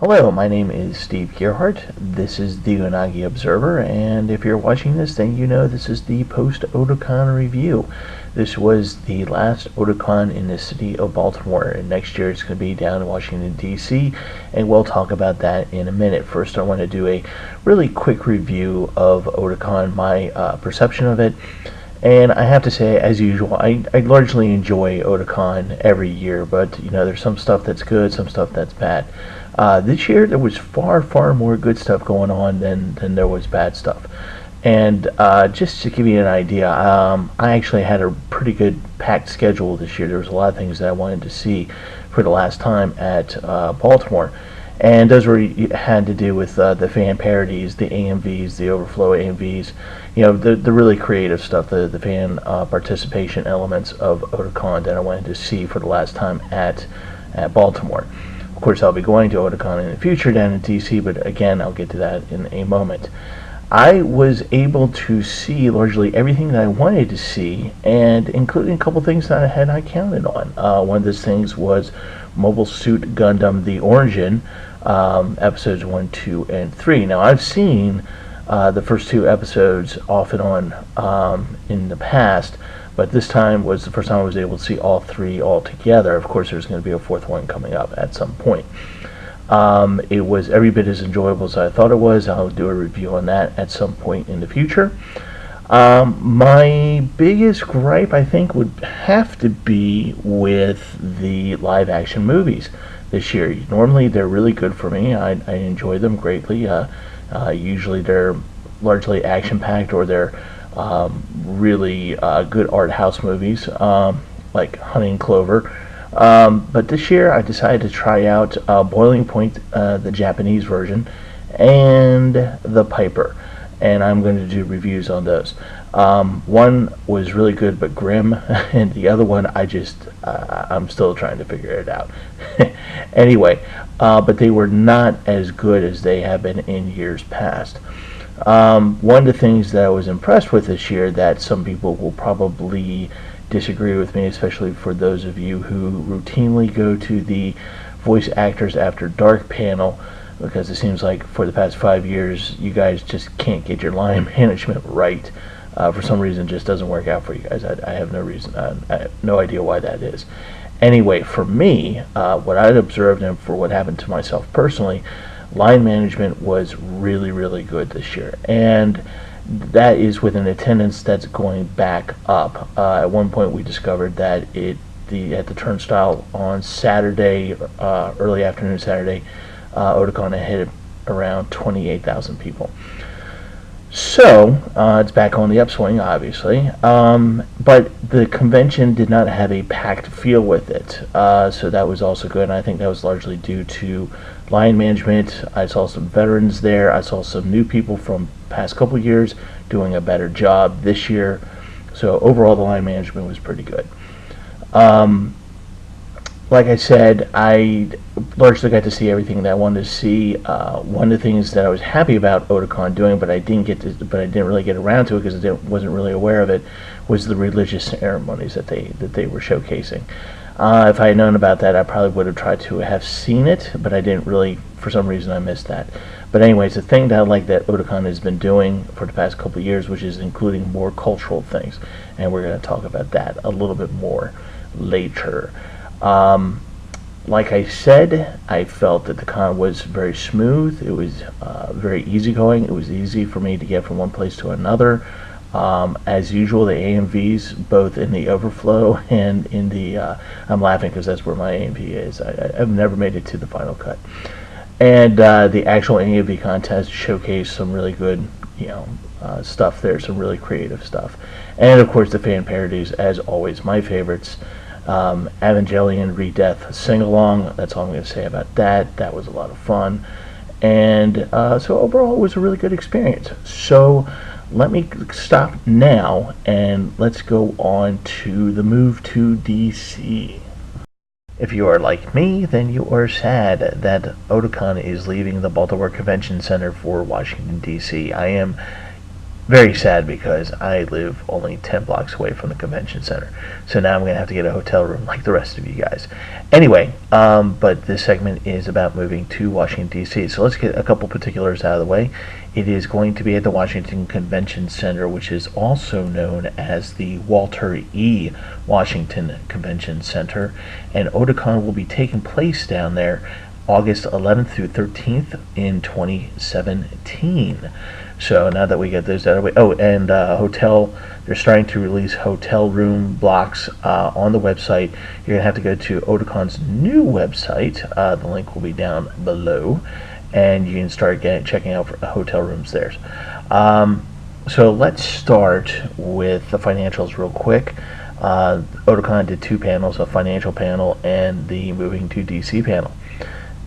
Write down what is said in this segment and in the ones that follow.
Hello, my name is Steve Gerhardt. This is the Unagi Observer, and if you're watching this, then you know this is the post-Otakon review. This was the last Otakon in the city of Baltimore, and next year it's going to be down in Washington, D.C., and we'll talk about that in a minute. First, I want to do a really quick review of Otakon, my perception of it. And I have to say, as usual, I largely enjoy Otakon every year, but there's some stuff that's good, some stuff that's bad. This year there was far more good stuff going on than there was bad stuff. And just to give you an idea, I actually had a pretty good packed schedule this year. There was a lot of things that I wanted to see for the last time at Baltimore. And those had to do with the fan parodies, the AMVs, the overflow AMVs, the really creative stuff, the fan participation elements of Otakon that I wanted to see for the last time at Baltimore. Of course, I'll be going to Otakon in the future down in DC, but again, I'll get to that in a moment. I was able to see largely everything that I wanted to see, and including a couple things that I had not counted on. One of those things was Mobile Suit Gundam The Origin, episodes 1, 2, and 3. Now, I've seen the first two episodes off and on in the past, but this time was the first time I was able to see all three all together. Of course, there's going to be a fourth one coming up at some point. It was every bit as enjoyable as I thought it was. I'll do a review on that at some point in the future. My biggest gripe, I think, would have to be with the live-action movies this year. Normally, they're really good for me. I enjoy them greatly. Usually, they're largely action-packed, or they're really good art house movies, like Honey and Clover. But this year, I decided to try out Boiling Point, the Japanese version, and The Piper. And I'm going to do reviews on those. One was really good but grim, and the other one I'm still trying to figure it out. Anyway, but they were not as good as they have been in years past. One of the things that I was impressed with this year, that some people will probably disagree with me, especially for those of you who routinely go to the Voice Actors After Dark panel, because it seems like for the past 5 years you guys just can't get your line management right. For some reason, it just doesn't work out for you guys. I have no reason, I have no idea why that is. Anyway, for me, what I'd observed, and for what happened to myself personally, line management was really good this year, and that is with an attendance that's going back up. At one point, we discovered that at the turnstile on Saturday, early afternoon Saturday, Otakon had hit around 28,000 people. So it's back on the upswing, obviously, but the convention did not have a packed feel with it, so that was also good, and I think that was largely due to line management. I saw some veterans there. I saw some new people from past couple years doing a better job this year, so overall the line management was pretty good. Like I said, I largely got to see everything that I wanted to see. One of the things that I was happy about Otakon doing, but I didn't really get around to it because I wasn't really aware of it, was the religious ceremonies that they were showcasing. If I had known about that, I probably would have tried to have seen it, but I didn't really. For some reason, I missed that. But anyways, the thing that I like that Otakon has been doing for the past couple of years, which is including more cultural things, and we're going to talk about that a little bit more later. Like I said, I felt that the con was very smooth. It was very easygoing. It was easy for me to get from one place to another. As usual, the AMVs, both in the overflow and in the, I'm laughing because that's where my AMV is. I've never made it to the final cut. And the actual AMV contest showcased some really good, stuff there, some really creative stuff. And of course, the fan parodies, as always, my favorites. Evangelion Re-Death Sing-Along, that's all I'm going to say about that. That was a lot of fun. And so overall, it was a really good experience. So let me stop now, and let's go on to the move to DC. If you are like me, then you are sad that Otakon is leaving the Baltimore Convention Center for Washington, D.C. I am Very sad because I live only 10 blocks away from the convention center. So now I'm going to have to get a hotel room like the rest of you guys. Anyway, but this segment is about moving to Washington, D.C. So let's get a couple particulars out of the way. It is going to be at the Washington Convention Center, which is also known as the Walter E. Washington Convention Center. And Otakon will be taking place down there August 11th through 13th in 2017. So now that we get those out of the way, and they're starting to release hotel room blocks on the website. You're going to have to go to Otakon's new website. The link will be down below, and you can start checking out for hotel rooms there. So let's start with the financials real quick. Otakon did 2 panels, a financial panel and the moving to DC panel.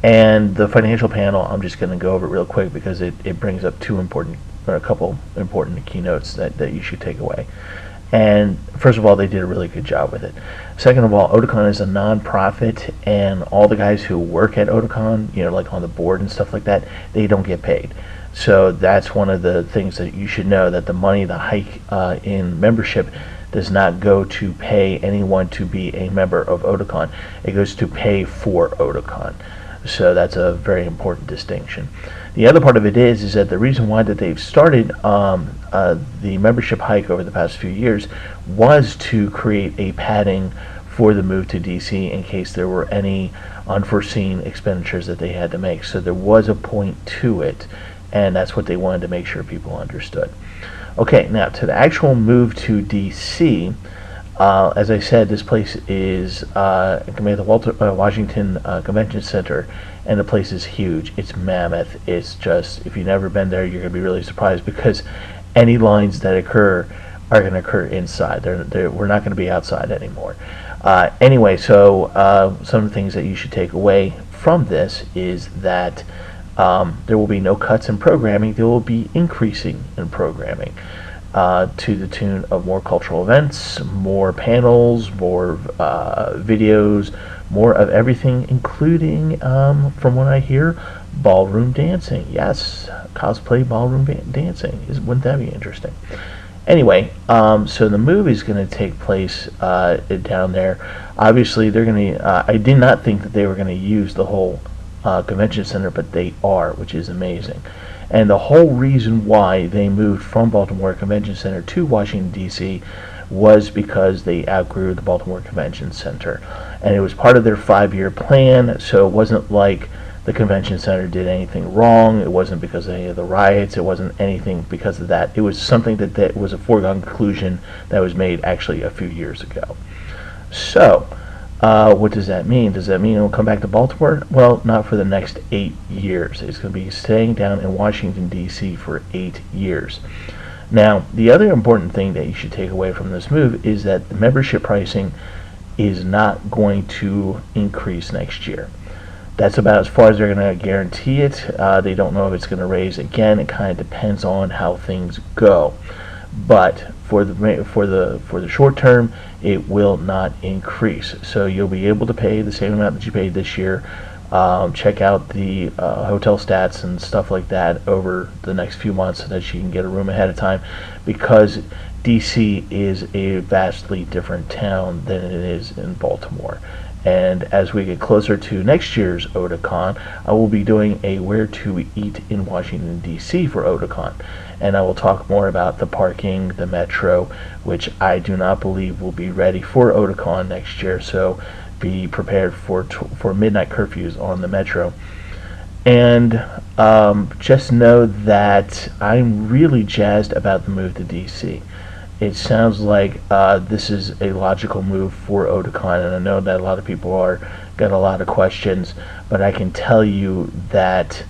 And the financial panel, I'm just going to go over it real quick because it brings up a couple important keynotes that you should take away. And first of all, they did a really good job with it. Second of all, Otakon is a non-profit, and all the guys who work at Otakon, like on the board and stuff like that, they don't get paid. So that's one of the things that you should know, that the money, the hike in membership, does not go to pay anyone to be a member of Otakon. It goes to pay for Otakon. So that's a very important distinction. The other part of it is that the reason why that they've started the membership hike over the past few years was to create a padding for the move to DC in case there were any unforeseen expenditures that they had to make. So there was a point to it, and that's what they wanted to make sure people understood. Okay, now to the actual move to DC. As I said, this place is at the Washington Convention Center, and the place is huge. It's mammoth. It's just, if you've never been there, you're going to be really surprised because any lines that occur are going to occur inside. We're not going to be outside anymore. Anyway, so some of the things that you should take away from this is that there will be no cuts in programming. There will be increasing in programming. To the tune of more cultural events, more panels, more videos, more of everything, including, from what I hear, ballroom dancing. Yes, cosplay ballroom dancing. Wouldn't that be interesting? Anyway, so the movie is going to take place down there. Obviously, they're going to. I did not think that they were going to use the whole convention center, but they are, which is amazing. And the whole reason why they moved from Baltimore Convention Center to Washington, D.C. was because they outgrew the Baltimore Convention Center. And it was part of their 5-year plan, so it wasn't like the convention center did anything wrong. It wasn't because of any of the riots. It wasn't anything because of that. It was something that was a foregone conclusion that was made actually a few years ago. So, what does that mean? Does that mean it'll come back to Baltimore? Well, not for the next 8 years. It's going to be staying down in Washington, D.C. for 8 years. Now, the other important thing that you should take away from this move is that the membership pricing is not going to increase next year. That's about as far as they're going to guarantee it. They don't know if it's going to raise again. It kind of depends on how things go. But for the short term, it will not increase. So you'll be able to pay the same amount that you paid this year. Check out the hotel stats and stuff like that over the next few months so that you can get a room ahead of time, because DC is a vastly different town than it is in Baltimore. And as we get closer to next year's Otakon, I will be doing a Where to Eat in Washington, D.C. for Otakon. And I will talk more about the parking, the metro, which I do not believe will be ready for Otakon next year. So be prepared for midnight curfews on the metro. And just know that I'm really jazzed about the move to DC. It sounds like this is a logical move for Otakon, and I know that a lot of people got a lot of questions, but I can tell you that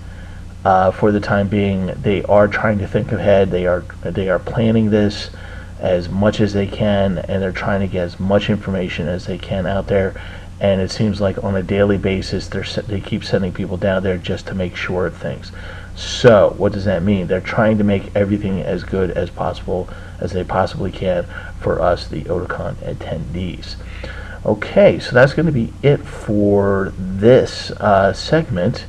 for the time being, they are trying to think ahead. They are planning this as much as they can, and they're trying to get as much information as they can out there. And it seems like on a daily basis, they keep sending people down there just to make sure of things. So what does that mean? They're trying to make everything as good as possible as they possibly can for us, the Otakon attendees. Okay, so that's going to be it for this segment.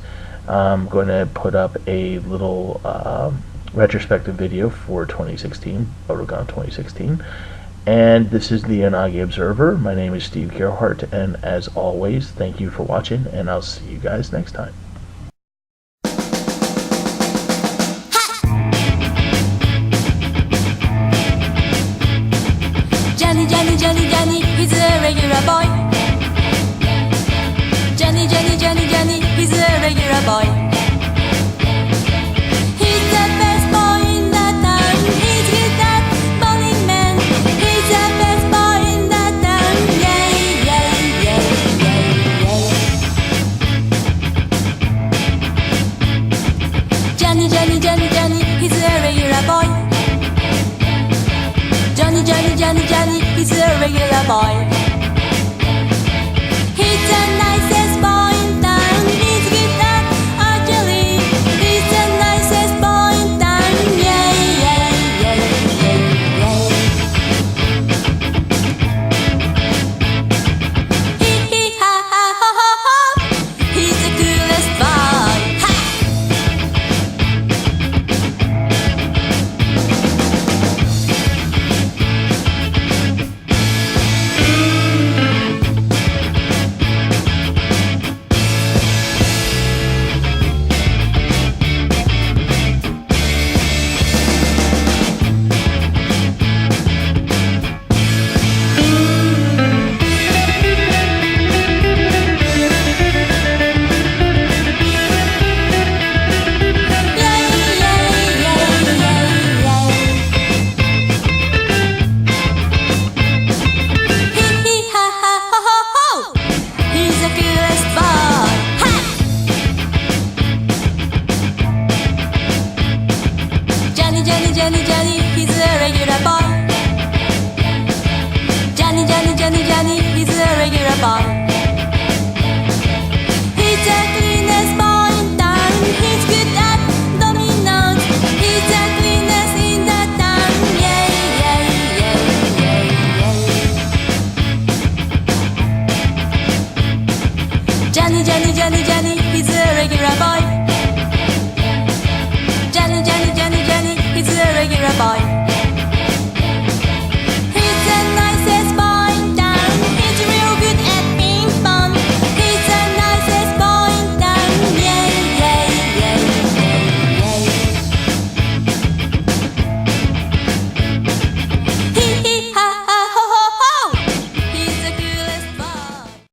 I'm going to put up a little retrospective video for 2016, Otakon 2016. And this is the Unagi Observer. My name is Steve Gerhardt, and as always, thank you for watching, and I'll see you guys next time. Johnny, Johnny, Johnny, Johnny, he's a regular boy. Johnny, Johnny, Johnny, Johnny, he's a regular boy. He's the best boy in the town. He's good at bowling, man. He's the best boy in the town. Yay, yay, yay, yay, yay. Johnny, Johnny, Johnny, Johnny, he's a regular boy. Johnny, Johnny, Johnny, Johnny, he's a regular boy. He's the nicest boy in town. He's good at archery. He's the nicest boy in town. Yay, yay, yay, yay, yay. Hee hee ha ha ho ho ho. He's the coolest boy. Ha! Johnny, Johnny, he's a regular boy. Johnny, Johnny, Johnny, Johnny, he's a regular boy. He's the cleanest boy in town. He's good at dominoes. He's the cleanest in the town. Yay, yay, yay, yay, yay. Johnny, Johnny, Johnny, Johnny, he's a regular boy.